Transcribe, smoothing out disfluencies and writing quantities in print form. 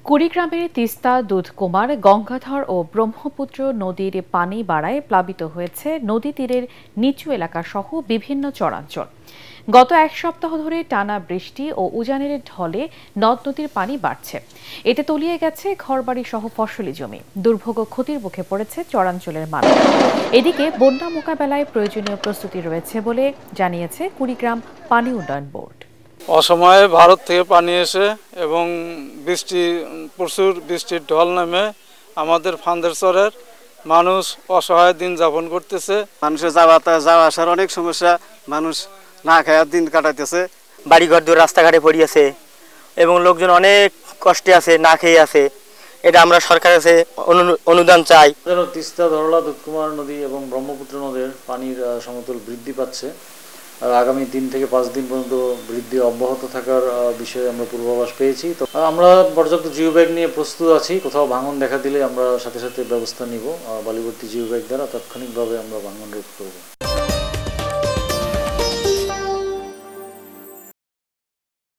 কুড়িগ্রামের তিস্তা, দুধকুমার, গঙ্গাধর ও ব্রহ্মপুত্র নদীর পানি বাড়ায় প্লাবিত হয়েছে নদী তীরের নিচু এলাকাসহ বিভিন্ন চরাঞ্চল। গত এক সপ্তাহ ধরে টানা বৃষ্টি ও উজানের ঢলে নদ নদীর পানি বাড়ছে। এতে তলিয়ে গেছে ঘরবাড়ি সহ ফসলি জমি। দুর্ভোগ ও ক্ষতির মুখে পড়েছে চরাঞ্চলের মানুষ। এদিকে বন্যা মোকাবেলায় প্রয়োজনীয় প্রস্তুতি রয়েছে বলে জানিয়েছে কুড়িগ্রাম পানি উন্নয়ন বোর্ড। অসময়ে ভারত থেকে পানি এসে এবং প্রচুর বৃষ্টির ঢল নামে আমাদের ফান্দেরচরের মানুষ অসহায় দিন যাপন করতেছে। মানুষের যাওয়া আসার অনেক সমস্যা, মানুষ না খাওয়া দিন কাটাইতেছে। বাড়িঘর দূর রাস্তাঘাটে পড়িয়েছে এবং লোকজন অনেক কষ্টে আছে, না খেয়ে আছে। এটা আমরা সরকারের কাছে অনুদান চাই। তিস্তা, ধরলা, দুধকুমার নদী এবং ব্রহ্মপুত্র নদের পানির সমতল বৃদ্ধি পাচ্ছে। আগামী 3 থেকে 5 দিন পর্যন্ত বৃদ্ধি অব্যাহত থাকার বিষয়ে আমরা পূর্বাভাস পেয়েছি। তো আমরা পর্যাপ্ত জিও ব্যাগ নিয়ে প্রস্তুত আছি। কোথাও ভাঙন দেখা দিলে আমরা সাথে সাথে ব্যবস্থা নিব। বালিবর্তী জিও ব্যাগ দ্বারা তাৎক্ষণিকভাবে আমরা ভাঙন রোধ করব।